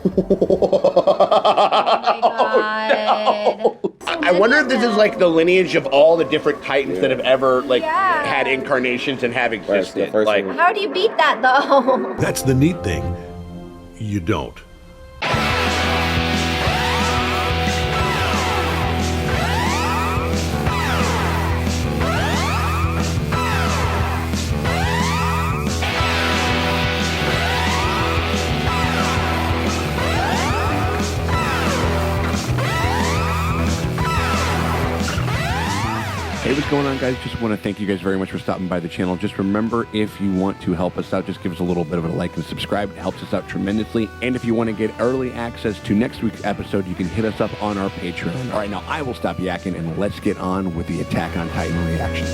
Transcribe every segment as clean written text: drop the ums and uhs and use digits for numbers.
my god. No. I wonder if this is like the lineage of all the different Titans that have ever had incarnations and have existed. Like, how do you beat that though? That's the neat thing. You don't. Hey, what's going on, guys? Just want to thank you guys very much for stopping by the channel. Just remember, if you want to help us out, just give us a little bit of a like and subscribe. It helps us out tremendously. And if you want to get early access to next week's episode, you can hit us up on our Patreon. All right, now I will stop yakking and let's get on with the Attack on Titan reactions.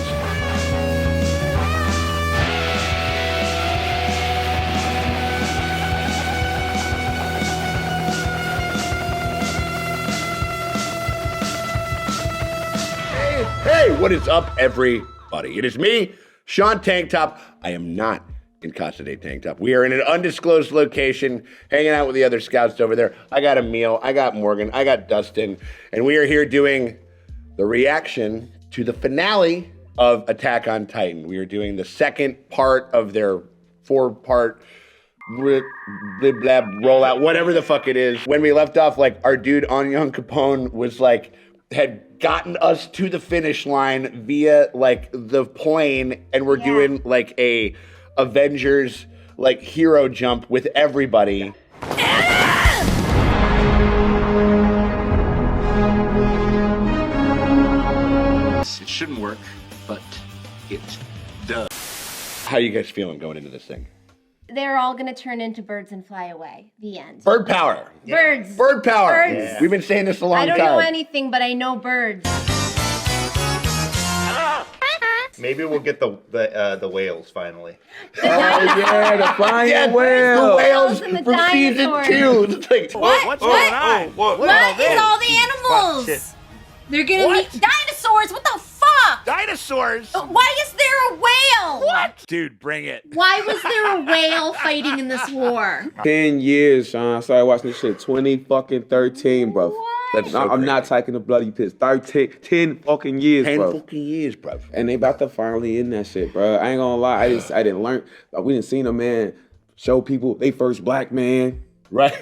hey, what is up, everybody? It is me, Sean Tank Top. I am not in Casa de Tank Top. We are in an undisclosed location, hanging out with the other scouts over there. I got Emil, I got Morgan, I got Dustin, and we are here doing the reaction to the finale of Attack on Titan. We are doing the second part of their 4-part blib blab rollout, whatever the fuck it is. When we left off, like, our dude Onion Capone was like, had gotten us to the finish line via like the plane, and we're doing like a Avengers like hero jump with everybody. It shouldn't work, but it does. How you guys feeling going into this thing? They're all gonna turn into birds and fly away. The end. Bird power. Birds. Bird power. Birds. Yeah. We've been saying this a long time. I don't know anything, but I know birds. Maybe we'll get the whales finally. Oh yeah, the flying whales. The whales and the from dinosaurs. season 2. It's like, What's going on? What is all the animals? They're gonna meet dinosaurs. What the fuck? Dinosaurs? Why is there a whale? What? Dude, bring it. Why was there a whale fighting in this war? 10 years, Sean. I started watching this shit 2013, bro. That's so I'm not taking the bloody piss. 10 fucking years, 10 bro. fucking years, bro. And they about to finally end that shit, bro. I ain't gonna lie. I didn't learn. We didn't see a man show people they first black man. Right.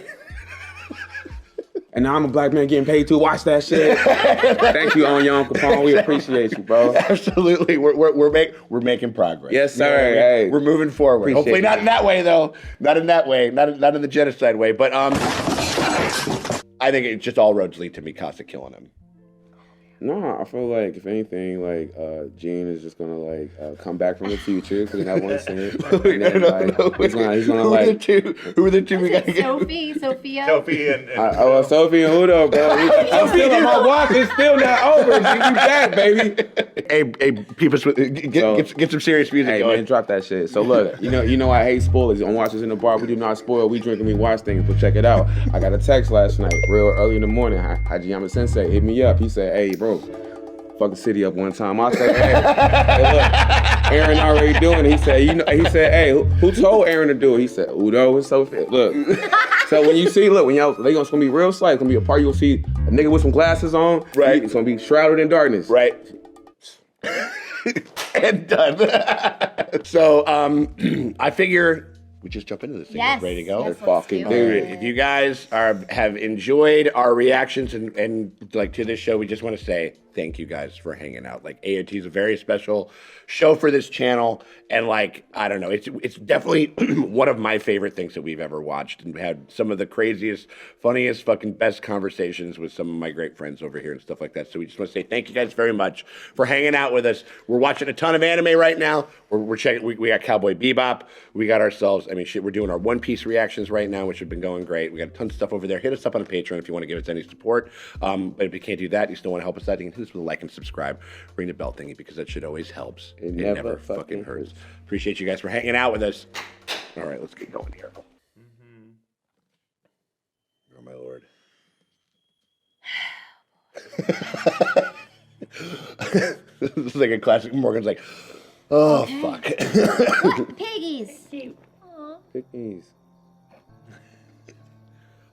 And now I'm a black man getting paid to watch that shit. Thank you, Onion Capone. We appreciate you, bro. Absolutely. We're making progress. Yes, sir. You know what I mean? Hey. We're moving forward. Appreciate Hopefully not you. in that way, though. Not in that way. Not in the genocide way. But I think it just all roads lead to Mikasa killing him. No, I feel like if anything, like Gene is just gonna like come back from the future because he never want to see it. And then, he's gonna who like. Who are the two we gotta get? Sophia. Sophie and Sophie and Udo, bro. I'm still on my walk. It's still not over. We back, baby. Hey, people, get some serious music Hey, going. man, drop that shit. So look, you know I hate spoilers. On Watch Us in the Bar, we do not spoil. We drink and we watch things. But check it out. I got a text last night, real early in the morning. Hajiyama Sensei hit me up. He said, "Hey, bro, fuck the city up one time." I said, hey, look, Eren already doing it. He said, hey, who told Eren to do it? He said, Udo and Sophie. Look. So when you see, look, it's gonna be real sight. It's gonna be a party. You'll see a nigga with some glasses on. Right. It's gonna be shrouded in darkness. Right. And done. So I figure we just jump into this thing. Yes. Ready to go? Yes, let's Fucking do do it. it. If you guys have enjoyed our reactions and like to this show, we just want to say thank you guys for hanging out. Like, AOT is a very special show for this channel, and like, I don't know, it's definitely one of my favorite things that we've ever watched, and we had some of the craziest, funniest, fucking best conversations with some of my great friends over here and stuff like that. So we just want to say thank you guys very much for hanging out with us. We're watching a ton of anime right now. We're checking. We got Cowboy Bebop. We got ourselves. I mean, shit. We're doing our One Piece reactions right now, which have been going great. We got a ton of stuff over there. Hit us up on Patreon if you want to give us any support. But if you can't do that, you still want to help us out, you can hit us with a like and subscribe. Ring the bell thingy because that shit always helps. It never fucking hurts. Appreciate you guys for hanging out with us. All right, let's get going here. Oh my lord. This is like a classic. Morgan's like, oh, fuck. Piggies. Pickies.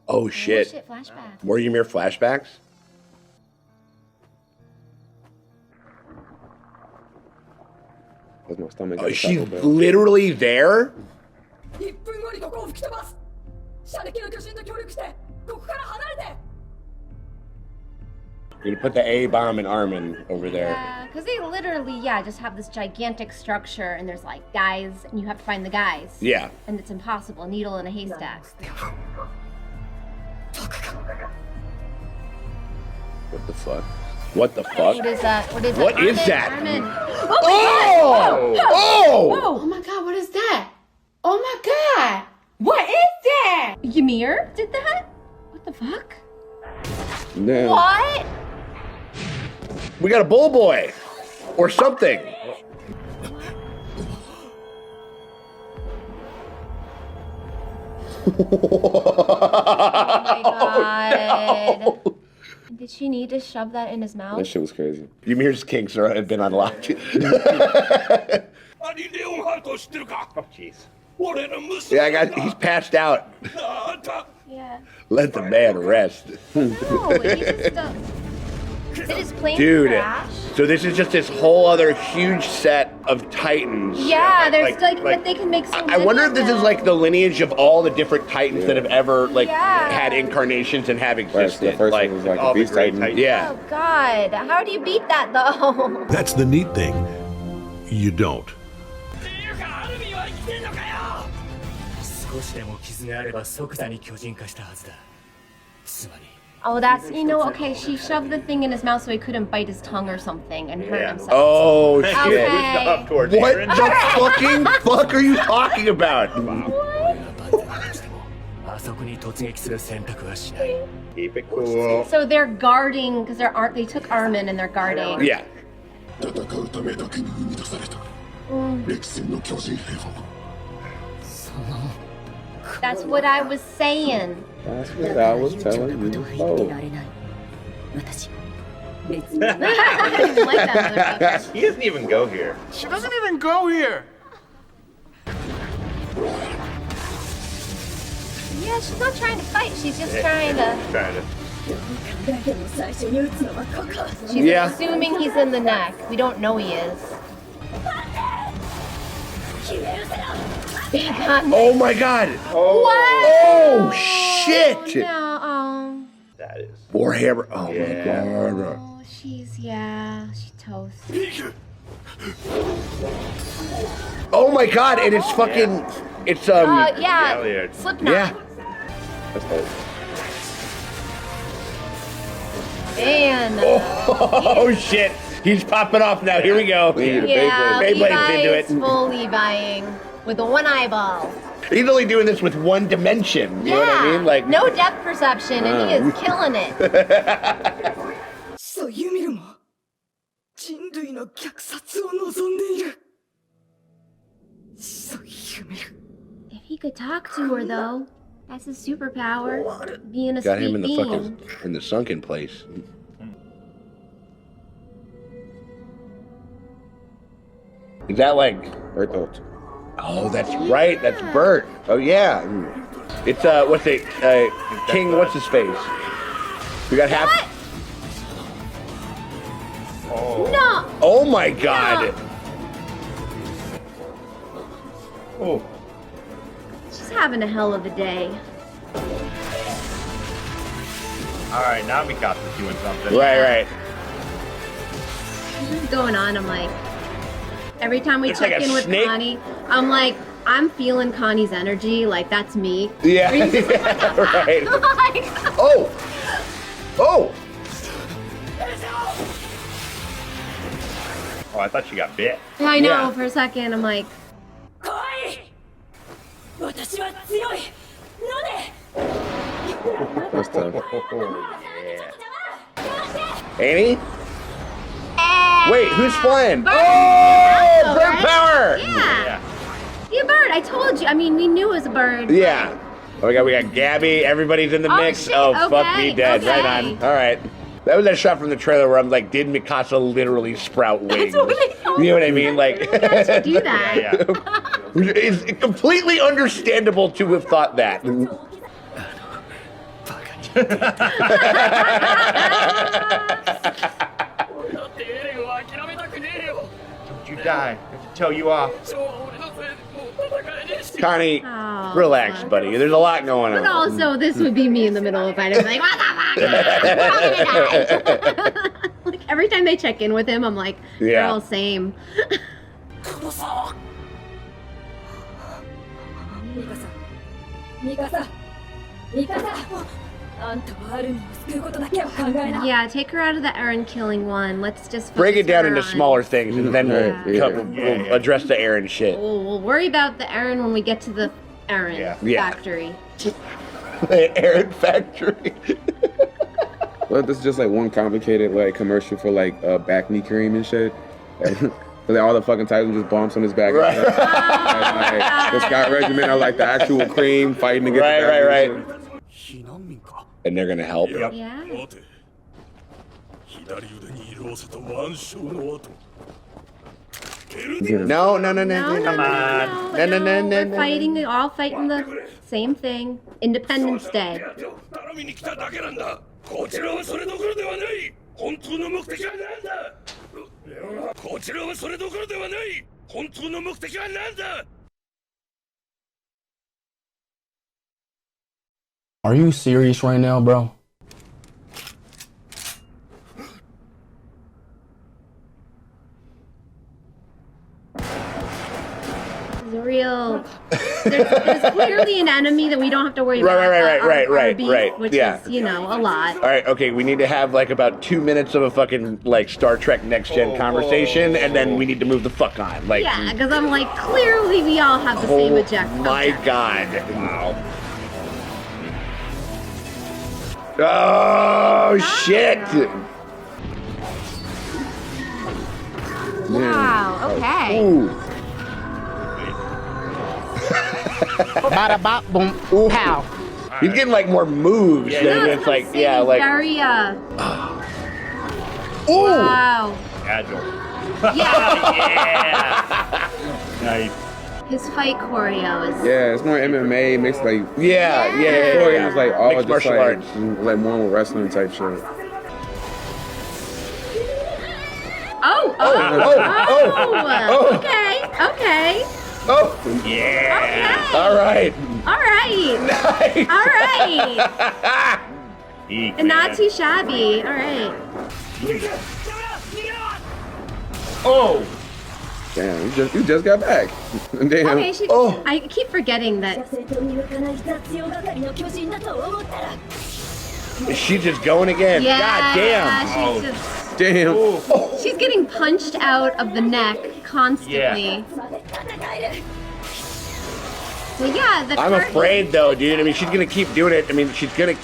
Oh shit. Oh, shit, flashback. More Ymir flashbacks? That's my stomach. Oh, is she literally there? 1分後にここを吹き飛ばす射撃の巨人と協力してここから離れて You're gonna put the A bomb in Armin over there. Yeah, because they literally, just have this gigantic structure, and there's like guys, and you have to find the guys. Yeah. And it's impossible. A needle in a haystack. What the fuck? What the fuck? What is that? What is that? What is Armin, that? Armin. Oh! Oh! Oh my god, what is that? Oh my god! What is that? Ymir did that? What the fuck? Damn. What? We got a bull boy. Or something. Oh my god. Did she need to shove that in his mouth? That shit was crazy. Ymir's kinks have been unlocked. Oh, jeez. Yeah, he's passed out. Yeah. Let the man rest. No, he just did his plane Dude, crash? so this is just this whole other huge set of titans. Yeah, there's like- but they can make so I many wonder if of this is them. like the lineage of all the different titans that have ever Yeah. had incarnations and have Right, so existed. the first like, one was like all a the beast great titan. titans. yeah. Oh god, how do you beat that though? That's the neat thing. You don't. 少しでも傷があれば即座に巨人化したはずだ。つまり Oh, that's, okay, she shoved the thing in his mouth so he couldn't bite his tongue or something and hurt Yeah. himself. Oh shit. Okay. Up towards What Eren. the fucking fuck are you talking about? 俺が万歳だとしてもあそこに突撃する選択はしない。 Keep it cool. So they're guarding, because they took Armin and they're guarding. Yeah. 戦うためだけに生み出された歴戦の巨人兵は That's what I was saying. That's what I was telling you. 言ってら Oh. れない私別に I didn't like that motherfucker. He doesn't even go here. She doesn't even go here. Yeah, she's not trying to fight, she's just trying to... Trying to. だけど最初に撃つのはここ She's Yeah. assuming he's in the neck. We don't know he is. Oh my god. Oh shit. No, oh. That is. Warhammer. Oh Yeah. my god. Oh, she's toast. Oh my god, and it's fucking it's Yeah, Galliard. Slipknot. yeah. That's dope. Man. Oh shit. He's popping off now. Here we go. We need a Yeah, Beyblade. Beyblade's into Levi's it. full Leviing with the one eyeball. He's only doing this with one dimension. You know what I mean? Like no depth perception, and he is killing it. そうユミルも人類の虐殺を望んでいるそうユミル If he could talk to her, though, that's his superpower. Being a got sweet him in the being. fucking in the sunken place. Is that like Bertolt. oh that's right, that's Bert. Oh yeah. It's what's it King what's his face? We got half What? No! oh my god. Oh. She's having a hell of a day. All right, now Mikasa's doing something. Right. This is going on. I'm like, every time we It's check like a in with snake. Connie, I'm like, I'm feeling Connie's energy. Like, that's me. Yeah. Are you just like, what the Right. fuck? Like, Oh. Oh. Oh, I thought she got bit. I know, Yeah. for a second, I'm like, 来い私は強いので That's tough. Annie? eh. Wait, who's flying? Bird. Oh, bird Right? power. Yeah. Yeah, bird. I told you. I mean, we knew it was a bird. Yeah. Oh, we got Gabby. Everybody's in the Oh, mix. shit, Oh, fuck okay, me dead. okay. Right on. All right. That was that shot from the trailer where I'm like, did Mikasa literally sprout wings? That's what I thought. You know what I mean? Like, How did you do that? Yeah. it's completely understandable to have thought that. だってエレンは諦めたくねえよ Don't you die. Don't you tell you off. ジョーは俺のせいでもう戦えねえし Connie, Oh, relax, buddy. There's a lot going But on. also, this would be me in the middle of a fight. I'm like, what the fuck? Like, every time they check in with him, I'm like, they're Yeah. all same. ミカサあんたはアルミを救うことだけを考えな Yeah, take her out of the Eren killing one. Let's just Break it focus down her into on- smaller things, and then we'll, Yeah. we'll address the Eren shit. We'll worry about the Eren when we get to the Eren Yeah. Yeah. factory. The Eren factory. Well, this is just like one complicated like commercial for like back knee cream and shit. Like, all the fucking Titans just bumps on his back. Right. And, like, the Scott Regiment are like the actual cream fighting to get Right, the right, back right. 避難民か And they're gonna help. Yeah. 待て左腕に色あせた腕章の跡 No, no, no, no, No, no, no, no. no, No, no, no, no, We're no. fighting, they're all fighting the same thing. Independence Day. 手を頼みに来ただけなんだこちらはそれどころではない本当の目的は何だこちらはそれどころではない本当の目的は何だ Are you serious right now, bro? This is real. There's clearly an enemy that we don't have to worry about. Our beef, which yeah. is, you know, a lot. All right, okay, we need to have like about 2 minutes of a fucking like Star Trek Next Gen conversation, and then we need to move the fuck on. Like, Yeah, because I'm like, clearly we all have the same objective. my god. Wow. Oh shit! Wow, okay. Ooh. Bada bop boom. Ooh how. He's getting like more moves. Yeah, than That's it's what I'm like, saying, yeah, like. very, Ooh! wow. Agile. Yeah. Nice. His fight choreo is... Yeah, it's more MMA mixed like Yeah, yeah, yeah. before yeah. it was like all Mixed just martial like arts. like more wrestling type shit. Oh, okay, okay. Oh! Yeah. Okay. All right. All right. Nice. All right. Eek, And not man. too shabby. All right. Oh! Damn, you just got back. Damn. Okay, Oh. I keep forgetting that. 女性と見抜かない雑用係の巨人だと思ったら Is she just going again? Yeah, God damn. she's just... Damn. She's getting punched out of the neck constantly. Yeah. 戦える So yeah, the I'm target- afraid though, dude. I mean, she's gonna keep doing it. I mean, she's gonna.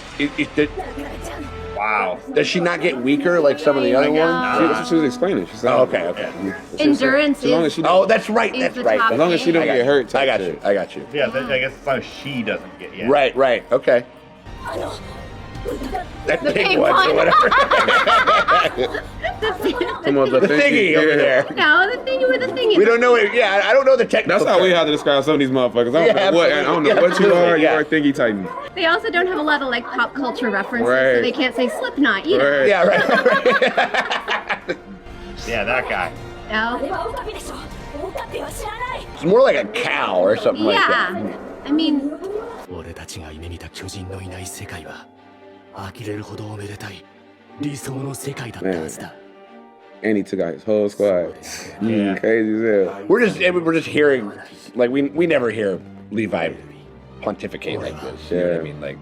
Wow. Does she not get weaker like some of the other No. ones? That's what she was explaining. She said, Oh, okay, okay. Endurance As long as is... she Oh, that's right. Is That's the right. top as long as she thing. don't I got get hurt. I got type you. shit. I got you. Yeah, I guess as long as she doesn't get yeah. Right, right. Okay. あの That The big big one, one. or whatever. Come on, the thingy over there. No, the thing with the thingy. We don't know it. Yeah, I don't know the technical. That's how we term. have to describe some of these motherfuckers. I don't Yeah, know what. I don't know absolutely. what you are. Yeah. You are a thingy titan. They also don't have a lot of like pop culture references, so Right. they can't say Slipknot either. Right. Yeah, right. Yeah, that guy. あ No? れはオカピでしょオカピは知らない It's more like a cow or something like Yeah. that. I mean, 俺たちが夢見た巨人のいない世界は呆れるほどおめでたい理想の世界だったはずだ And he took out his whole squad. Yeah. Crazy as hell. We're just hearing, like we never hear Levi pontificate like this. You know what I mean? Like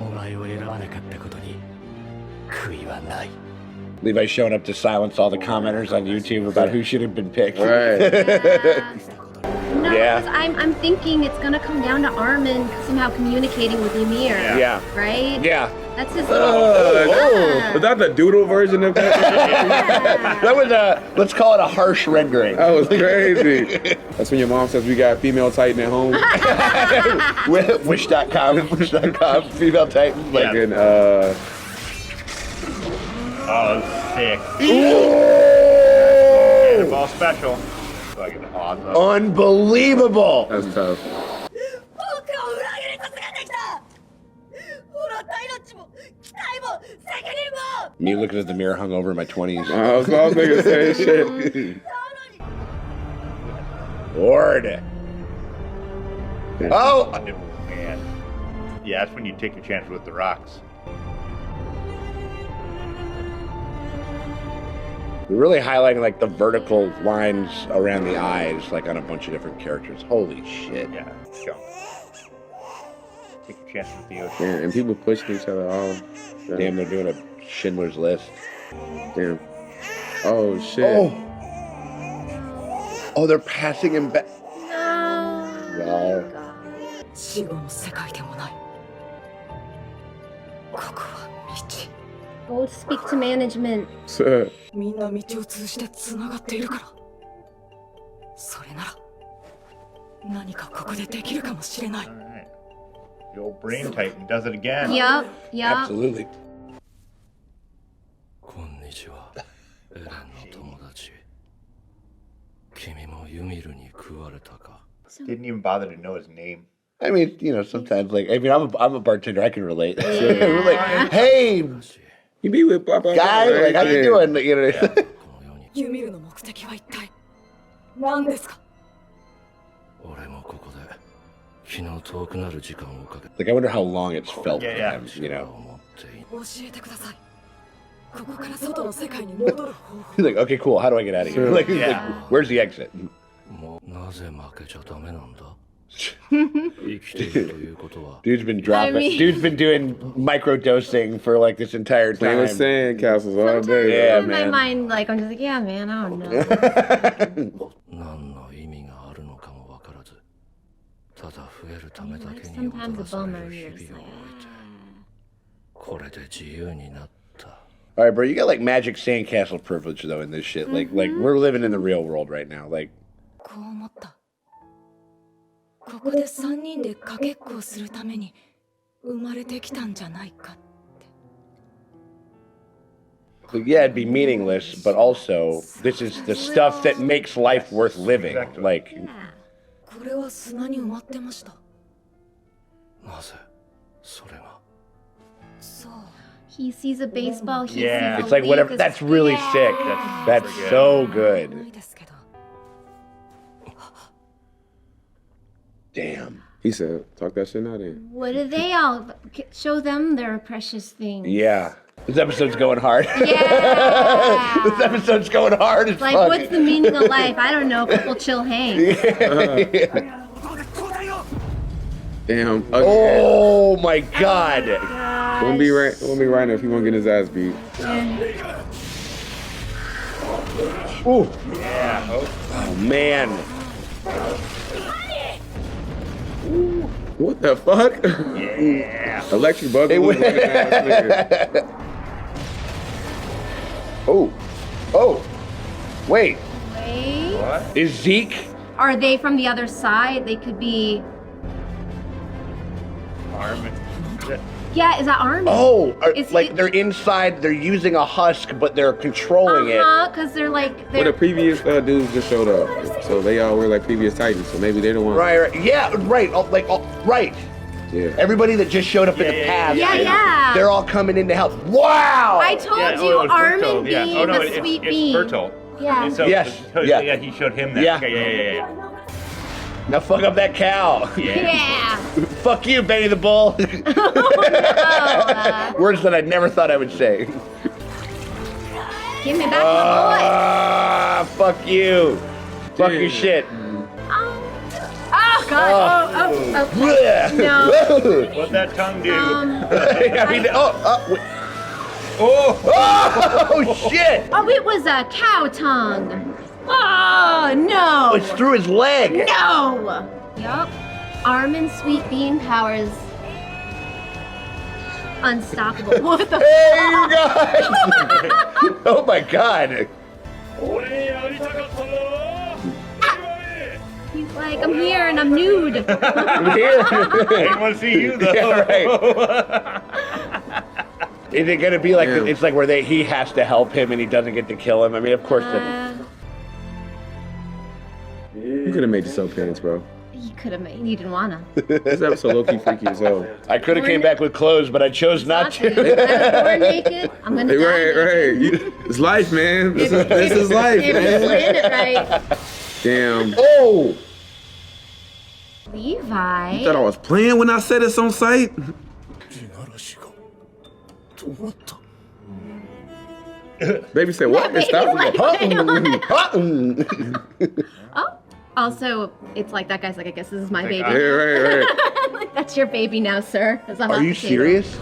お前を選ばなかったことに悔いはない Levi's showing up to silence all the commenters on YouTube about who should have been picked. Right. no, Yeah. because I'm thinking it's gonna come down to Armin somehow communicating with Ymir. Yeah. Right? Yeah. That's his Oh, was that the doodle version of that? That was let's call it a harsh rendering. That was crazy. That's when your mom says we got a female titan at home. Wish.com, female titan. Like, And Oh, sick. Ooh! Ball special. Fucking awesome. Unbelievable. that's tough. 僕を裏切りさせてきたほらタイラッチも Me looking at the mirror hung over in my 20s. I was all niggas saying shit. Lord. Oh! Man. Yeah, that's when you take your chances with the rocks. We're really highlighting like the vertical lines around the eyes, like on a bunch of different characters. Holy shit. Yeah, jump. Take your chances with the ocean. Yeah, and people pushing each other off. Damn, they're doing a Schindler's List. Damn. Oh, shit. Oh, they're passing him back. No. Wow. 死後の世界でもない。ここは道。 Go speak to management. みんな道を通じてつながっているから。それなら何かここでできるかもしれない。Alright. The old brain titan does it again. Yup, yup. Absolutely. こんにちは、エレンの友達。君もユミルに食われたか。 Didn't even bother to know his name. I mean, you know, sometimes like I'm a bartender. I can relate. We're like, hey, You be with Papa. guy, like how you doing? You know. ユミルの目的は一体何ですか？俺もここで気の遠くなる時間をかけて。 Like I wonder how long it's felt for Yeah, them. You know. 教えてください。ここから外の世界に戻る方法。 He's like, okay, cool. How do I get out of here? Like, Yeah. where's the exit? もうなぜ負けちゃダメなんだ。生きているということは。 Dude's been dropping. I mean- Dude's been doing microdosing for like this entire Playing with time. sandcastles all day. Yeah, In my man. mind, like, I'm just like, yeah, man, I don't know. 何の意味があるのかもわからず、ただ増えるためだけに Sometimes a 踊らさ bummer れ and る you're 日 just 々を like, 終えて、これで自由になった。 All right, bro. You got like magic sandcastle privilege though in this shit. Like we're living in the real world right now. Like. こう思った。ここで3人でかけっこをするために生まれてきたんじゃないか。 Yeah, it'd be meaningless, but also this is the stuff that makes life worth living. Like, これは砂に埋まってました。なぜそれが。そう。 He sees a baseball, he Yeah. sees a it's like leaf, whatever. it's- That's really yeah. sick. That's so good. ないですけど。 Damn. He said, talk that shit out in. What do they all show them their precious things? Yeah. This episode's going hard. Yeah. This episode's going hard as Like, fuck. what's the meaning of life? I don't know. People chill hang. Damn. Okay. Oh my god. Won't be right now if he won't get his ass beat. Ooh. Yeah. Oh man. What the fuck? Yeah. Electric bug. Oh. Oh. Wait. Wait. What? Is Zeke? Are they from the other side? They could be. Armin. Yeah, is that Armin? Oh, Is like it- they're inside. They're using a husk, but they're controlling it. Because they're like. Well, They're, the previous dudes just showed up, so they all were like previous Titans. So maybe they're the ones. Right. Yeah. Right. Right. Yeah. Everybody that just showed up in the past. yeah. They're all coming in to help. Wow. I told Yeah, you, it was Armin Berto. being Yeah. Oh no, the sweet it's bean. Berto. Yeah. And so, Yes. so Yeah. he showed him that. Yeah. Okay, yeah. Now fuck up that cow. Yeah. Fuck you, Benny the Bull. Words that I never thought I would say. Give me back my Ah, fuck you. Fuck your shit. boy. Oh, God. Oh. Blech. No. What'd that tongue do? I mean, wait. Oh, shit. Oh, it was a cow tongue. Oh, no. It's through his leg. No. Yup. Armin's sweet bean powers. Unstoppable. What the Hey, you guys. Oh, my God. He's like, I'm here and I'm nude. I'm here. I want to see you though. Yeah, right. Is it gonna be like it's like where he has to help him and he doesn't get to kill him? I mean, of course. You could have made yourself pants, bro. He could have made. He didn't wanna. This episode low key freaky as hell. I could have came back with clothes, but I chose not to. I was born naked. I'm gonna die Right. naked. It's life, man. This is life, If you man. plan it right. Damn. Oh! Levi. You thought I was playing when I said it's on site? Baby said what? It stopped. Oh, also, it's like that guy's like, I guess this is my baby. Right. Like, that's your baby now, sir. As a hot Are you potato. serious?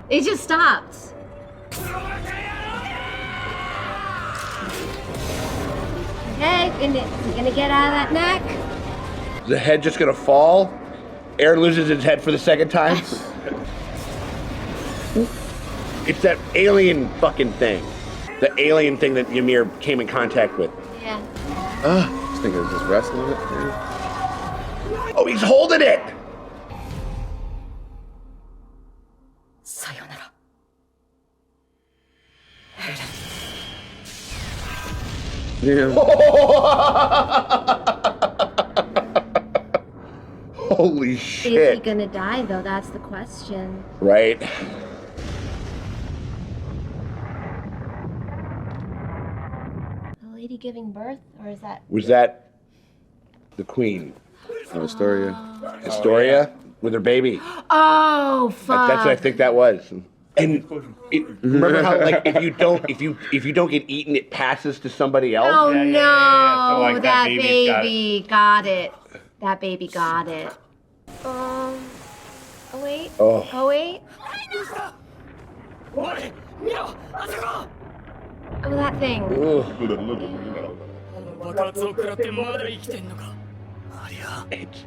It just stopped. Okay, is he gonna get out of that neck? Is the head just gonna fall? Eren loses his head for the second time? It's that alien fucking thing. The alien thing that Ymir came in contact with. Yeah. This nigga is just wrestling it. Man. Oh, he's holding it! Sayonara. Damn. Holy Is he shit. gonna die though? That's the question. Right? The lady giving birth, or is that? Was that the queen? Historia. Historia? With her baby? Oh fuck! That's what I think that was. And remember how, like, if you don't get eaten, it passes to somebody else. Oh no! So, like, that baby's baby got it. That baby got it. Oh wait. Oh. Oh wait. Oh, that thing. Ugh.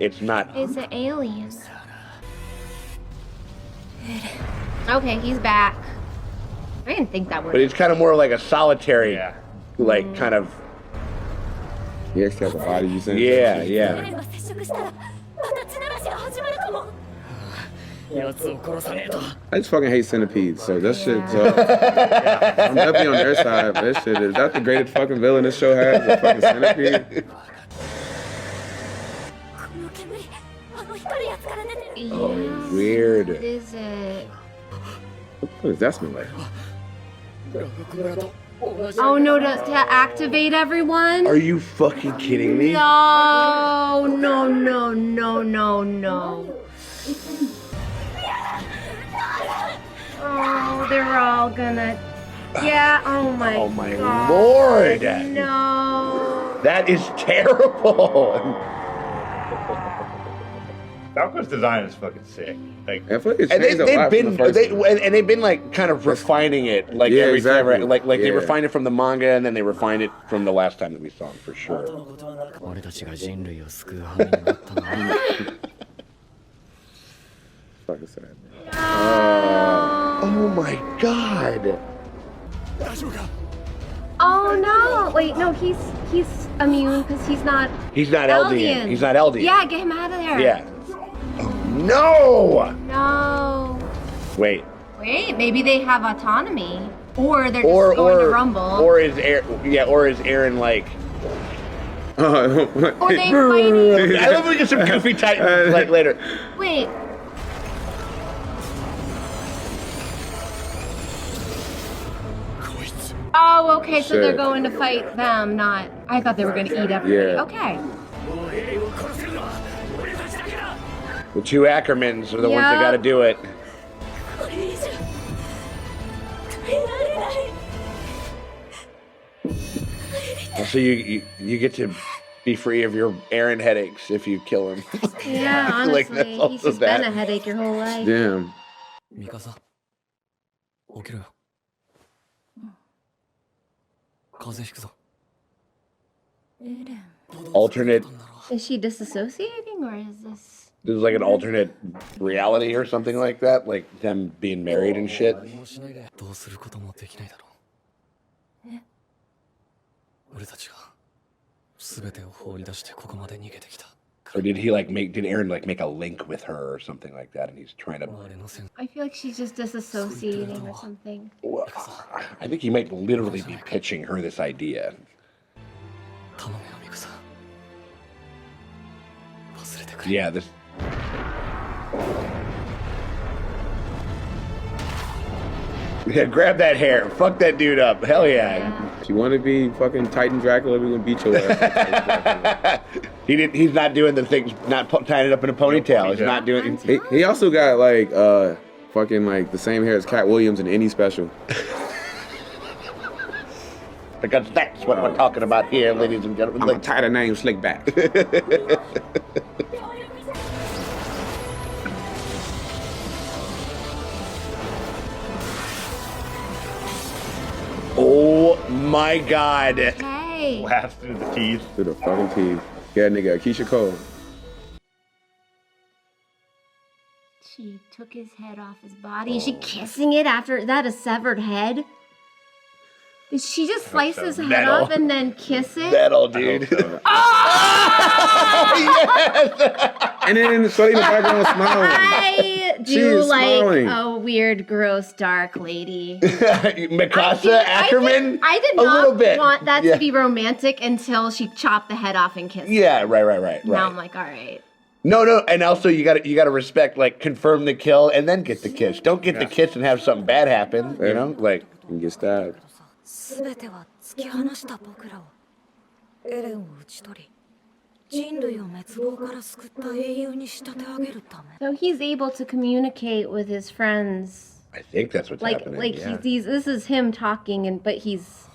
It's not. It's an alien. Okay, he's back. I didn't think that would. But it's kind of more like a solitary, like, kind of. He actually has a body, you saying? Yeah. I just fucking hate centipedes, so that shit's I'm definitely on their side. But that shit is that the greatest fucking villain this show has? A fucking centipede? Yeah. Weird. What is it? What does that smell like? Oh no, to activate everyone? Are you fucking kidding me? No. Oh, they're all gonna. Yeah. Oh my. Oh my God. lord. No. That is terrible. Falco's design is fucking sick. Like, I feel like it And changed a lot from the first one. they've been like kind of refining it, like Yeah, every time, exactly. right? Like they Yeah. refined it from the manga, and then they refined it from the last time that we saw him for sure. Fucking sad. Oh my god. Oh no. Wait, no. He's immune because he's not. He's not Eldian. He's not Eldian. Yeah, get him out of there. Yeah. Oh, no. No. Wait. Wait, maybe they have autonomy, or they're just going to rumble, or is Eren like? or they fighting. I love we get some goofy titans like later. Wait. Oh, okay, so they're Shit. going to fight them, not. I thought they were going to eat everybody. Yeah. Okay. The two Ackermans are the ones that Yep. got to do it. So you get to be free of your Eren headaches if you kill him. Yeah, honestly, Like, that's he's also just been that. a headache your whole life. Damn. 起きろよ。風邪ひくぞ。 Alternate. Is she disassociating, or is this? This is like an alternate reality or something like that, like them being married and shit. 何もしないでどうすることもできないだろう。俺たちが全てを放り出してここまで逃げてきた。 Or did Eren like make a link with her or something like that, and he's trying to? I feel like she's just disassociating or something. I think he might literally be pitching her this idea. 頼むよミクサ。忘 Yeah, this. Yeah, grab that hair. Fuck that dude up. Hell yeah. If you want to be fucking Titan Dracula, we're gonna beat your ass. He's not doing the things, not tying it up in a ponytail. He's not doing. He also got like fucking like the same hair as Cat Williams in any special. Because that's what we're talking about here, ladies and gentlemen. I'm a tighter name, Slickback. Oh my God. Hey. Blast through the teeth. Through the fucking teeth. Yeah, nigga, Keisha Cole. She took his head off his body. Is she kissing it after that? A severed head? Did she just slice his head Metal. off and then kiss it? Metal, dude. So. And then Shorty in the background was smiling. I She do is like smiling. a weird, gross, dark lady. Mikasa Ackerman? I did A little not bit. want that Yeah. to be romantic until she chopped the head off and kissed it. Yeah, right. Now I'm like, all right. No, and also you gotta respect, like, confirm the kill and then get the kiss. Don't get the kiss and have something bad happen, you know? Like, and get stabbed. 全ては突き放した僕らをエレンを討ち取り人類を滅亡から救った英雄に仕立て上げるため So he's able to communicate with his friends. I think that's what's happening. Like yeah. he's this is him talking, and but he's.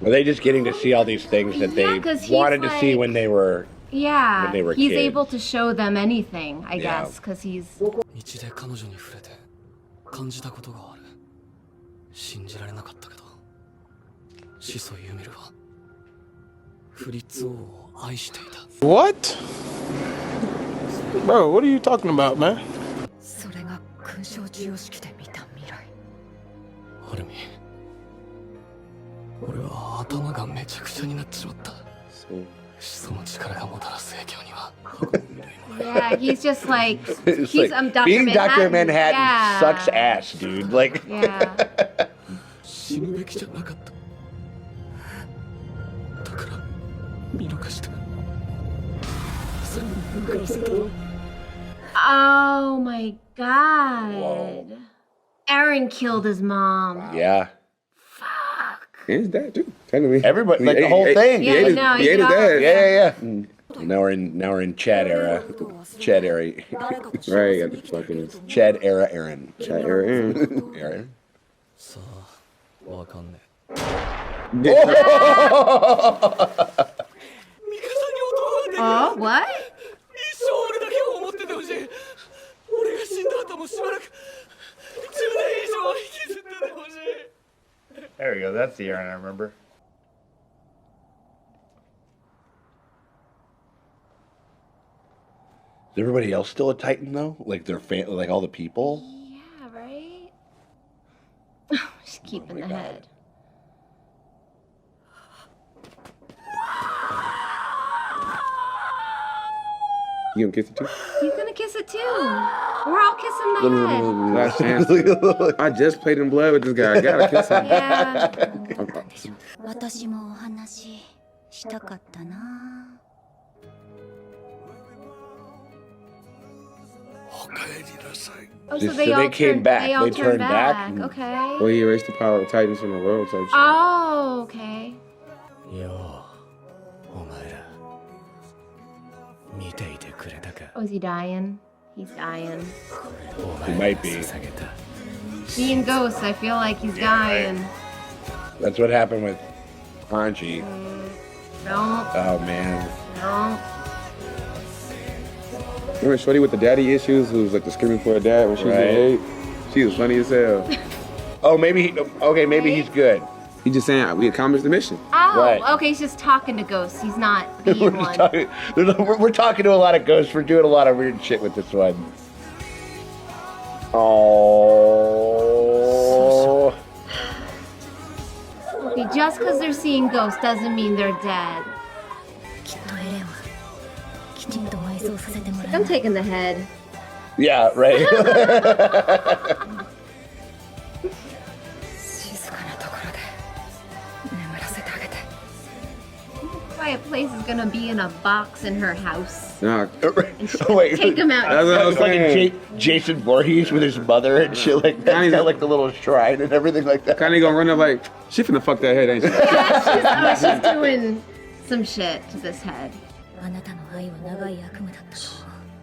Are they just getting to see all these things that they 'cause he's wanted to see like- when they were Yeah, when they were he's kids? able to show them anything, I Yeah. guess, because he's. 道で彼女に触れて感じたことがある。信じられなかったけど、始祖ユミルはフリッツ王を愛していた。 What? Bro, what are you talking about, man? それが勲章授与式で見た未来アルミ、俺は頭がめちゃくちゃになっちまった。始祖の力がもたらす影響には。 Yeah, he's just like It's he's like, Dr. being Dr. Manhattan. Manhattan Yeah. sucks ass, dude. Like, Yeah. 死ぬべきじゃなかった。だから見逃した。全部からせたの。 Oh my god. Eren killed his mom. yeah. And his dad too, technically. Everybody, like He the whole ate- thing. He ate his, no, he he ate his got- dad. Yeah. Now we're in Chad era. Chad era. Right, got the fucking Chad era Eren. Chad Aaron. Eren. さあ、わかんねえ。 Oh, what? 一生俺だけを思っててほしい。俺が死んだ後もしばらく10年以上生きずっててほしい。 There we go. That's the Eren I remember. Is everybody else still a Titan though? Like their like all the people? Yeah, right? Just keeping the head. You gonna kiss it too? He's gonna kiss it too. We're all kissing the head. Last chance. I just played in blood with this guy. I gotta kiss him. Yeah. 私もお話ししたかったな Oh, So they came back. They all They turned turned back. Okay. Well, he erased the power of Titans from the world type shit. Oh, okay. よう、お前ら見ていてくれたか。 Oh, is he dying? He's dying. お He 前 might に be. 捧げた。 Seeing ghosts, I feel like he's dying. That's what happened with Hanji. No, Oh man. no. Remember Shorty with the daddy issues who was like the screaming for her dad when she was Right. 8? She was funny as hell. Oh, maybe maybe he's good. He just saying we accomplished the mission. Oh, Right. okay, he's just talking to ghosts. He's not being we're, one. talking, we're talking to a lot of ghosts. We're doing a lot of weird shit with this one. Oh. Okay, just because they're seeing ghosts doesn't mean they're dead. きっとエレンはきちんと埋葬させてもら I'm taking the head. Yeah, right. 静かなところで quiet place is gonna be in a box in her house. Nah. Wait, Take him out. That's what I was it's like saying. Jason Voorhees with his mother and shit like that. He's got like the little shrine and everything like that. Kinda gonna run up like, she finna fuck that head, ain't she? Yeah, she's doing some shit to this head.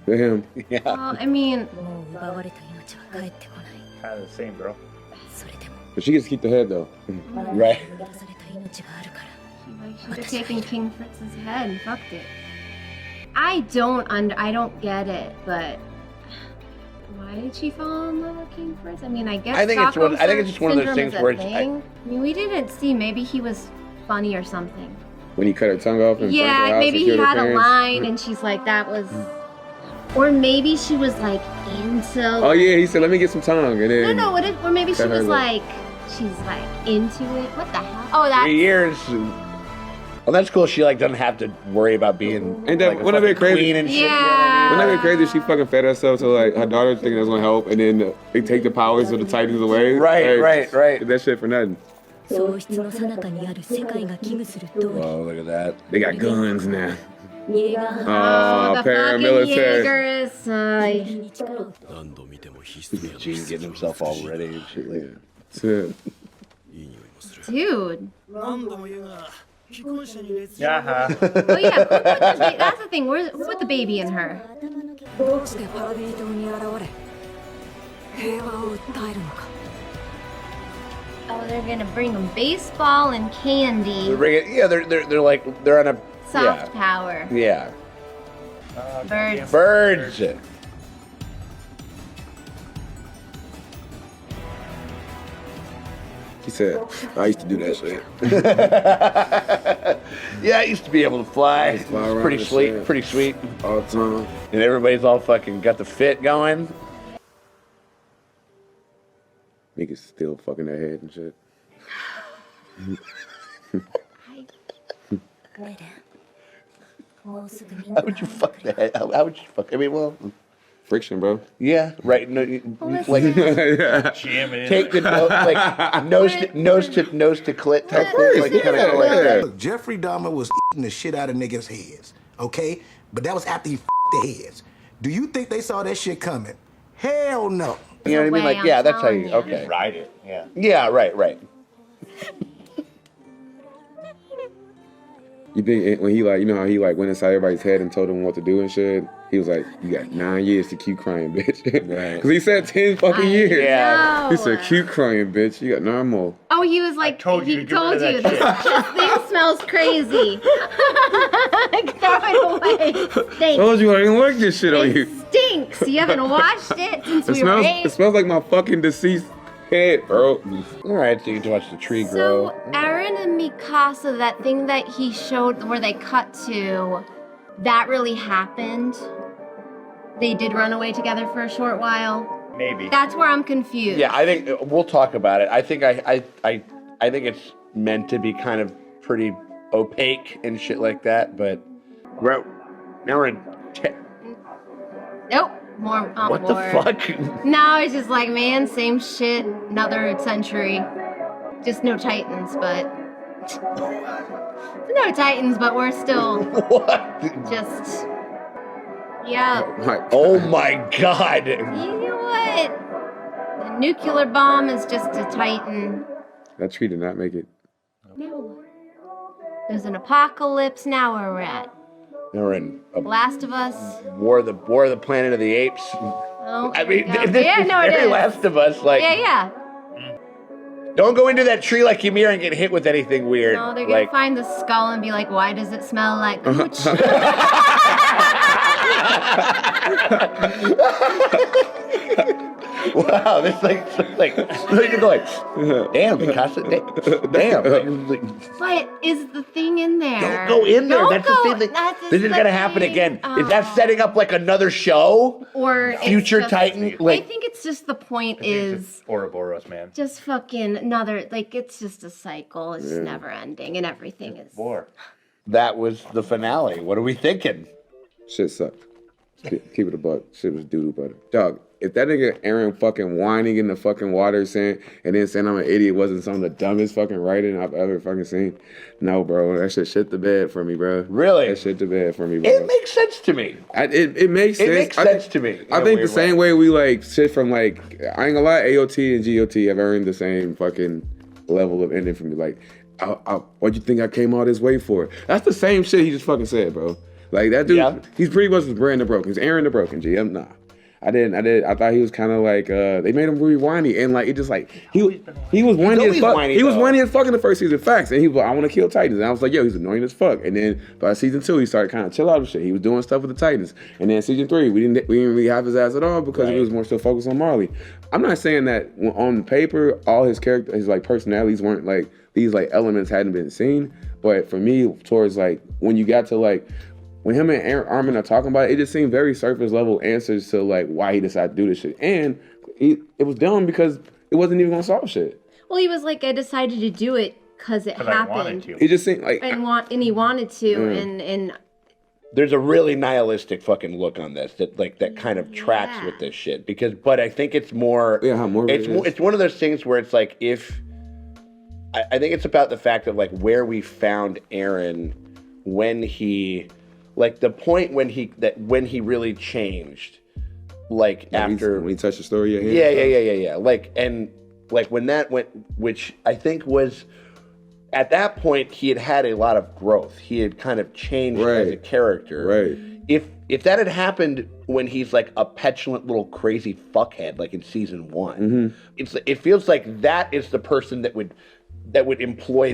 For him. Yeah. Well, I mean, Kind of the same, bro. But she gets to keep the head though. Right. she should have taken King Fritz's head and fucked it. I don't get it, but why did she fall in love with King Fritz? I mean, I guess I think it's just one of those things where it's. I mean, we didn't see. Maybe he was funny or something. When he cut her tongue off and Yeah, burnt her house maybe and he killed her had a parents. line, and she's like, that was. Or maybe she was like into. Oh yeah, he said, let me get some tongue, and then. No, or maybe she cut her was lip. like, she's like into it. What the hell? Oh, that's 3 years. Well, that's cool. She like doesn't have to worry about being. Ain't that like, a wouldn't that be fucking crazy? queen and shit, you know what I Yeah. mean? Wouldn't that be crazy if she fucking fed herself to like her daughter thinking that's gonna help, and then they take the powers of the Titans away? Right. Did that shit for nothing. 喪失の最中にある世界が危惧する通り Whoa, look at that. They got guns now. 家が Oh, the fucking paramilitary. Jaegers. に力を 何度見ても必須 Gene getting himself all ready and shit like that. That's it. Dude. Yeah. Oh yeah, that's the thing. Who put the baby in her? どうしてパラディ島に現れ平和を訴えるのか Oh, they're gonna bring them baseball and candy. They're bringing, yeah, they're like they're on a Soft power. yeah. Birds. Birds. He said, I used to do that shit. Yeah, I used to be able to fly. Fly It's around pretty and sweet, shit. pretty sweet. All the time. And everybody's all fucking got the fit going. Niggas still fucking their head and shit.もうすぐみん How な would you fuck that? How would you fuck? I mean, well, Friction, bro. yeah, right. No, like Yeah. Jam it in. take the like nose to clit type thing, like kind of go like that. Look, Jeffrey Dahmer was eating the shit out of niggas' heads, okay? But that was after he their heads. Do you think they saw that shit coming? Hell no. You know what I mean? way, Like, yeah, I'm that's how telling you. you. Okay. Ride it. Yeah. Yeah, right. You think when he like, you know how he like went inside everybody's head and told them what to do and shit? He was like, you got 9 years to keep crying, bitch. Right. Because he said 10 fucking I years. Yeah. He know. said, keep crying, bitch. You got 9 more. Oh, he was like, told you he to get told rid you of this, that this thing smells crazy. Throw it away. Stinks. Told you I didn't like this shit on It you. stinks. You haven't washed it since It we were smells, raised. it smells like my fucking deceased head, bro. All right, so you get to watch the tree So grow. Eren and Mikasa, that thing that he showed where they cut to, that really happened. They did run away together for a short while. Maybe. That's where I'm confused. Yeah, I think we'll talk about it. I think I think it's meant to be kind of pretty opaque and shit like that, but now we're in. Nope. More on What the board. fuck? No, it's just like, man, same shit, another century. Just no Titans, but no Titans, but we're still What? just yeah. Oh my god! You know what? The nuclear bomb is just a Titan. That tree did not make it. No. There's an apocalypse. Now where we're at. Now we're in a Last of Us. War of the Planet of the Apes. Oh, I mean, there we go. this Yeah, is no, it very is. Last of Us. Like, Yeah. don't go into that tree like Ymir and get hit with anything weird. No, they're gonna like, find the skull and be like, why does it smell like cooch? wow, this like you're going, damn, Mikasa, damn. Like, But is the thing in there? don't go in there. Don't That's go- the thing. that's This is the gonna happen thing. again. Is that setting up like another show? Or it's Future just- Titan? I Like, think it's just the point is Ouroboros, man. just fucking another, like, it's just a cycle. It's just never ending and everything is. War. that was the finale. What are we thinking? Shit sucked. Keep it a buck. Shit was doo-doo butter. Dog, if that nigga Eren fucking whining in the fucking water saying and then saying I'm an idiot wasn't some of the dumbest fucking writing I've ever fucking seen. No, bro, that shit the bed for me, bro. Really? That shit the bed for me, bro. It makes sense to me. It makes sense. It makes sense to me. I think the same way we like shit from like I ain't gonna lie, AOT and GOT have earned the same fucking level of ending for me. Like, what'd you think I came all this way for? That's the same shit he just fucking said, bro. Like that dude, he's pretty much was Brand the Broken. He's Eren the Broken. G. Nah. I thought he was kind of like they made him really whiny and like it just like he was whiny as fuck. He was whiny as fuck in the first season, facts. And he was like, I want to kill Titans. And I was like, yo, he's annoying as fuck. And then by season 2, he started kind of chill out and shit. He was doing stuff with the Titans. And then season 3, we didn't really have his ass at all because he was more still focused on Marley. I'm not saying that on paper all his character, his like personalities weren't like these like elements hadn't been seen. But for me, towards like when you got to like. When him and Armin are talking about it, it just seemed very surface level answers to like why he decided to do this shit. And it was dumb because it wasn't even gonna solve shit. Well, he was like, I decided to do it because it happened. It just seemed like and he wanted to, and there's a really nihilistic fucking look on this that kind of tracks with this shit but I think it's more it's one of those things where it's like I think it's about the fact of like where we found Eren when he. Like the point when he really changed, like after when he touched the story of him. Yeah. Like and like when that went, which I think was at that point he had a lot of growth. He had kind of changed as a character. Right. If that had happened when he's like a petulant little crazy fuckhead, like in season 1, it feels like that is the person that would employ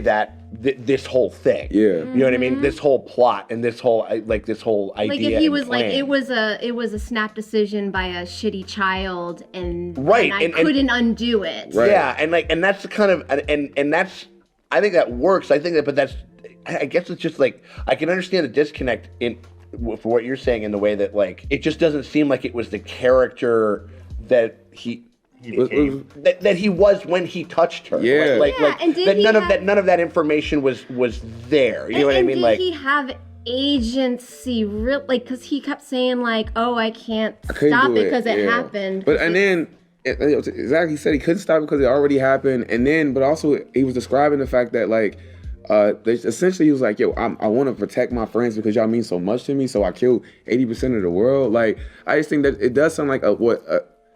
this whole thing. Yeah. You know what I mean? This whole plot and this whole idea. Like if he was like it was a snap decision by a shitty child and I couldn't undo it. Right. Yeah, and that's the kind of and that's I think that works. I think that, but that's I guess it's just like I can understand the disconnect for what you're saying in the way that like it just doesn't seem like it was the character that he was when he touched her. Yeah. And none of that information was there. You know what I mean? Did he have agency? Because he kept saying like, "Oh, I can't stop it because it happened." But and then exactly, he said he couldn't stop it because it already happened. And then, but also he was describing the fact that like. Essentially, he was like, "Yo, I want to protect my friends because y'all mean so much to me. So I killed 80% of the world." Like, I just think that it does sound like